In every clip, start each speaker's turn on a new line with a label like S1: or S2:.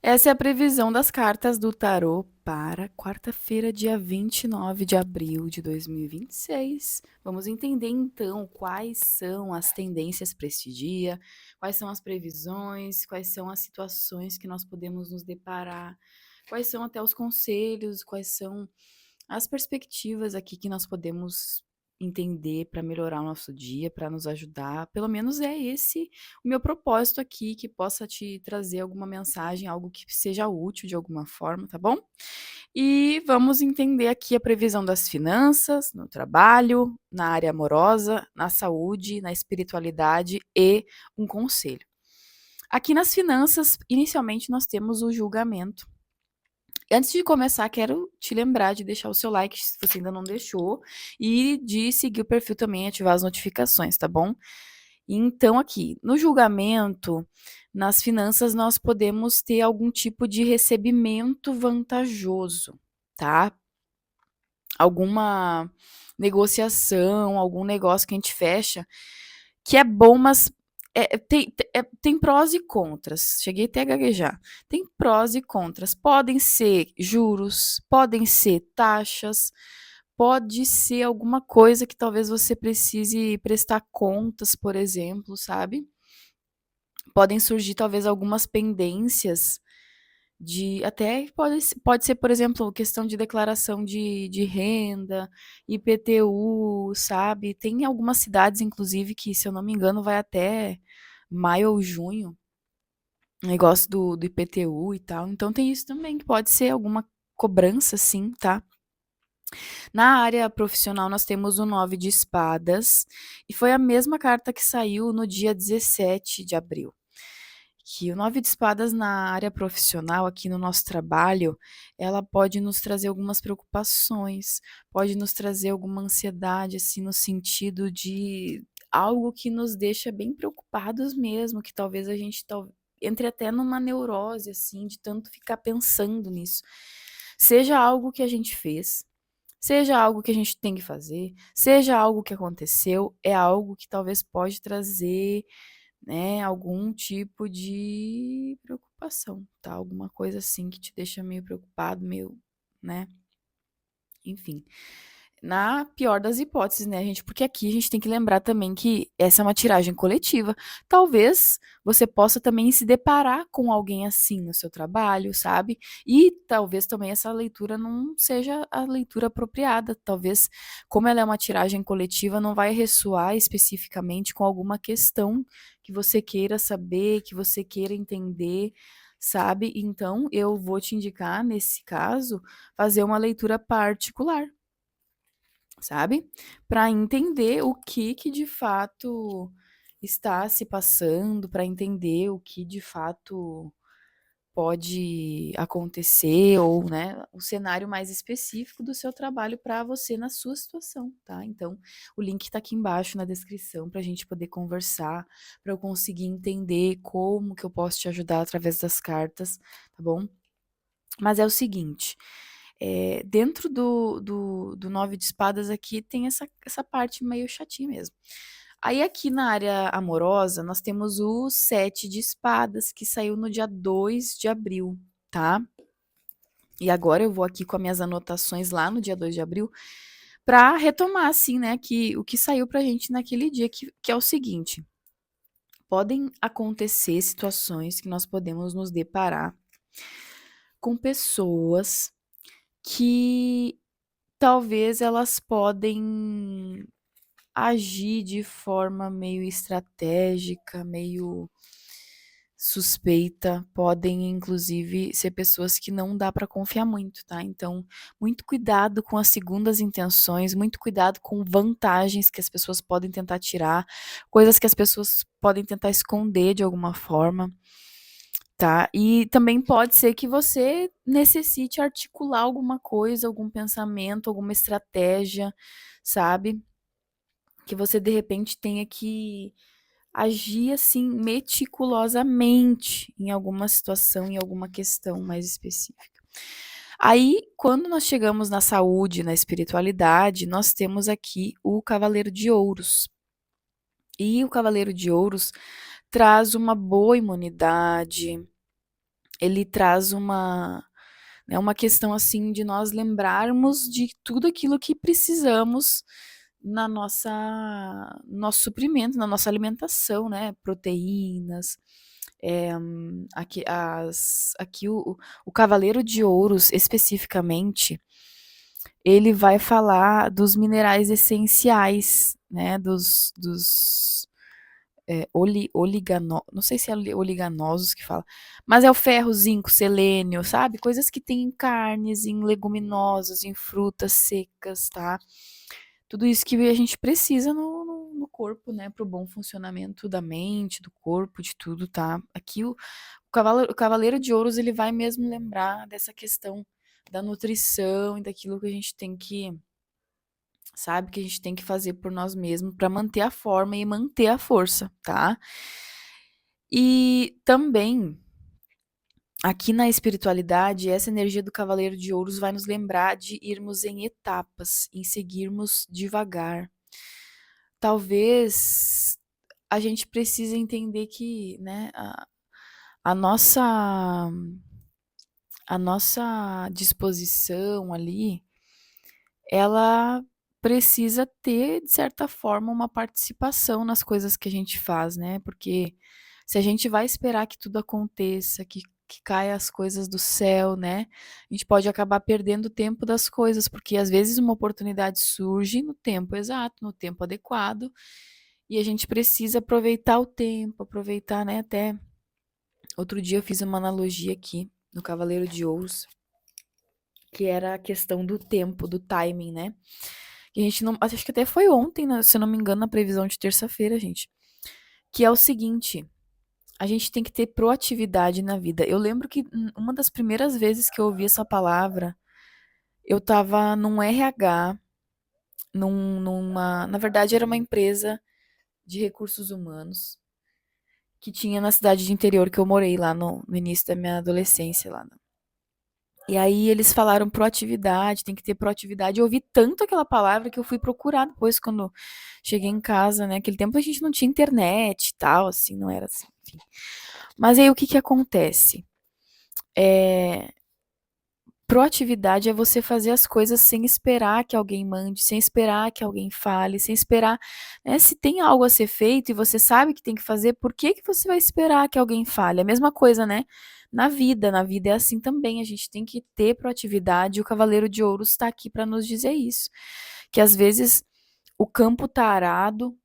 S1: Essa é a previsão das cartas do tarô para quarta-feira, dia 29 de abril de 2026. Vamos entender então quais são as tendências para este dia, quais são as previsões, quais são as situações que nós podemos nos deparar, quais são até os conselhos, quais são as perspectivas aqui que nós podemos entender para melhorar o nosso dia, para nos ajudar. Pelo menos é esse o meu propósito aqui, que possa te trazer alguma mensagem, algo que seja útil de alguma forma, tá bom? E vamos entender aqui a previsão das finanças, no trabalho, na área amorosa, na saúde, na espiritualidade e um conselho. Aqui nas finanças, inicialmente nós temos o julgamento. Antes de começar, quero te lembrar de deixar o seu like se você ainda não deixou e de seguir o perfil também e ativar as notificações, tá bom? Então, aqui, no julgamento, nas finanças, nós podemos ter algum tipo de recebimento vantajoso, tá? Alguma negociação, algum negócio que a gente fecha que é bom, mas tem prós e contras. Cheguei até a gaguejar. Tem prós e contras. Podem ser juros, podem ser taxas, pode ser alguma coisa que talvez você precise prestar contas, por exemplo, sabe? Podem surgir talvez algumas pendências de até pode ser, por exemplo, questão de declaração de renda, IPTU, sabe? Tem algumas cidades, inclusive, que, se eu não me engano, vai até maio ou junho, negócio do IPTU e tal. Então tem isso também, que pode ser alguma cobrança, sim, tá? Na área profissional, nós temos o 9 de espadas, e foi a mesma carta que saiu no dia 17 de abril. Que o 9 de espadas na área profissional, aqui no nosso trabalho, ela pode nos trazer algumas preocupações, pode nos trazer alguma ansiedade, assim, no sentido de algo que nos deixa bem preocupados mesmo, que talvez a gente entre até numa neurose, assim, de tanto ficar pensando nisso. Seja algo que a gente fez, seja algo que a gente tem que fazer, seja algo que aconteceu, é algo que talvez pode trazer, né, algum tipo de preocupação, tá? Alguma coisa assim que te deixa meio preocupado, meio, né? Enfim. Na pior das hipóteses, né, gente? Porque aqui a gente tem que lembrar também que essa é uma tiragem coletiva. Talvez você possa também se deparar com alguém assim no seu trabalho, sabe? E talvez também essa leitura não seja a leitura apropriada. Talvez, como ela é uma tiragem coletiva, não vai ressoar especificamente com alguma questão que você queira saber, que você queira entender, sabe? Então, eu vou te indicar, nesse caso, fazer uma leitura particular, sabe? Para entender o que de fato está se passando, para entender o que de fato pode acontecer ou, né, o cenário mais específico do seu trabalho para você na sua situação, tá? Então, o link está aqui embaixo na descrição para a gente poder conversar, para eu conseguir entender como que eu posso te ajudar através das cartas, tá bom? Mas é o seguinte, dentro do 9 de espadas aqui tem essa parte meio chatinha mesmo. Aí aqui na área amorosa, nós temos o 7 de espadas, que saiu no dia 2 de abril, tá? E agora eu vou aqui com as minhas anotações lá no dia 2 de abril, para retomar, assim, né, que o que saiu pra gente naquele dia, que é o seguinte: podem acontecer situações que nós podemos nos deparar com pessoas que talvez elas podem agir de forma meio estratégica, meio suspeita, podem inclusive ser pessoas que não dá para confiar muito, tá? Então, muito cuidado com as segundas intenções, muito cuidado com vantagens que as pessoas podem tentar tirar, coisas que as pessoas podem tentar esconder de alguma forma, tá? E também pode ser que você necessite articular alguma coisa, algum pensamento, alguma estratégia, sabe? Que você de repente tenha que agir assim meticulosamente em alguma situação, em alguma questão mais específica. Aí, quando nós chegamos na saúde, na espiritualidade, nós temos aqui o Cavaleiro de Ouros. E o Cavaleiro de Ouros traz uma boa imunidade, ele traz uma questão assim de nós lembrarmos de tudo aquilo que precisamos na nosso suprimento, na nossa alimentação, né? Proteínas. Aqui o Cavaleiro de Ouros, especificamente, ele vai falar dos minerais essenciais, né? Não sei se é oliganosos que fala, mas é o ferro, zinco, selênio, sabe? Coisas que tem em carnes, em leguminosas, em frutas secas, tá? Tudo isso que a gente precisa no corpo, né? Para o bom funcionamento da mente, do corpo, de tudo, tá? Aqui o Cavaleiro de Ouros, ele vai mesmo lembrar dessa questão da nutrição e daquilo que a gente tem que, sabe, que a gente tem que fazer por nós mesmos para manter a forma e manter a força, tá? E também, aqui na espiritualidade, essa energia do Cavaleiro de Ouros vai nos lembrar de irmos em etapas, em seguirmos devagar. Talvez a gente precise entender que, né, a nossa a nossa disposição ali, ela precisa ter, de certa forma, uma participação nas coisas que a gente faz, né? Porque se a gente vai esperar que tudo aconteça, que caia as coisas do céu, né? A gente pode acabar perdendo o tempo das coisas, porque às vezes uma oportunidade surge no tempo exato, no tempo adequado, e a gente precisa aproveitar o tempo, aproveitar, né? Até outro dia eu fiz uma analogia aqui no Cavaleiro de Ouros, que era a questão do tempo, do timing, né? Que a gente não. Acho que até foi ontem, né, se eu não me engano, na previsão de terça-feira, gente. Que é o seguinte: a gente tem que ter proatividade na vida. Eu lembro que uma das primeiras vezes que eu ouvi essa palavra, eu tava num RH, na verdade era uma empresa de recursos humanos que tinha na cidade de interior que eu morei lá no início da minha adolescência lá. E aí eles falaram proatividade, tem que ter proatividade. Eu ouvi tanto aquela palavra que eu fui procurar depois quando cheguei em casa, né? Aquele tempo a gente não tinha internet e tal, assim, não era assim, enfim. Mas aí o que que acontece? É, proatividade é você fazer as coisas sem esperar que alguém mande, sem esperar que alguém fale, sem esperar, né, se tem algo a ser feito e você sabe que tem que fazer, por que que você vai esperar que alguém fale? A mesma coisa, né? Na vida é assim também, a gente tem que ter proatividade, e o Cavaleiro de Ouros está aqui para nos dizer isso, que às vezes o campo tá arado,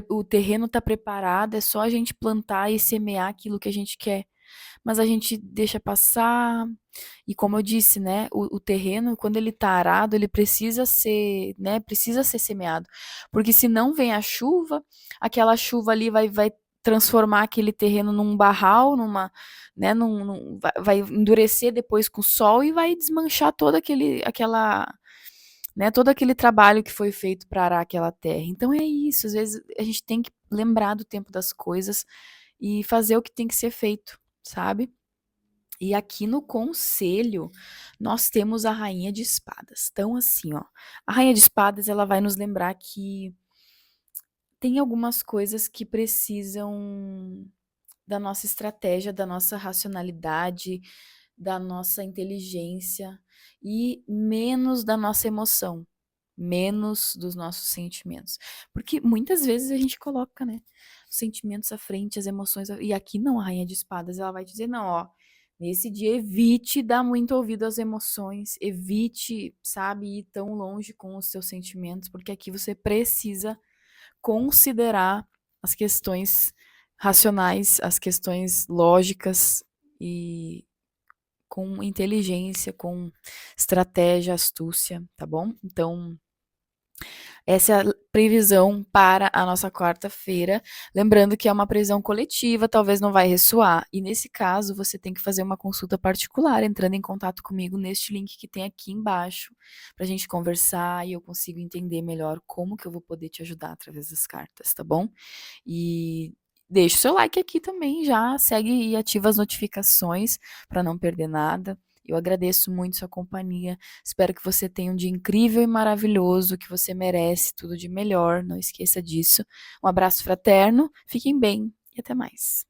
S1: o terreno tá preparado, é só a gente plantar e semear aquilo que a gente quer, mas a gente deixa passar, e como eu disse, né, o terreno, quando ele tá arado, ele precisa ser, né, precisa ser semeado. Porque se não vem a chuva, aquela chuva ali vai transformar aquele terreno num barral, né, vai endurecer depois com o sol e vai desmanchar todo aquele trabalho que foi feito para arar aquela terra. Então é isso, às vezes a gente tem que lembrar do tempo das coisas e fazer o que tem que ser feito, sabe? E aqui no conselho, nós temos a Rainha de Espadas. Então, assim, ó, a Rainha de Espadas, ela vai nos lembrar que tem algumas coisas que precisam da nossa estratégia, da nossa racionalidade, da nossa inteligência e menos da nossa emoção, menos dos nossos sentimentos. Porque muitas vezes a gente coloca, né, os sentimentos à frente, as emoções, e aqui não, a Rainha de Espadas, ela vai dizer, não, ó, nesse dia evite dar muito ouvido às emoções, evite, sabe, ir tão longe com os seus sentimentos, porque aqui você precisa considerar as questões racionais, as questões lógicas e com inteligência, com estratégia, astúcia, tá bom? Então, essa é a previsão para a nossa quarta-feira. Lembrando que é uma previsão coletiva, talvez não vai ressoar. E nesse caso, você tem que fazer uma consulta particular, entrando em contato comigo neste link que tem aqui embaixo, para a gente conversar e eu consigo entender melhor como que eu vou poder te ajudar através das cartas, tá bom? E deixa o seu like aqui também, já segue e ativa as notificações para não perder nada. Eu agradeço muito sua companhia. Espero que você tenha um dia incrível e maravilhoso, que você merece tudo de melhor. Não esqueça disso. Um abraço fraterno, fiquem bem e até mais.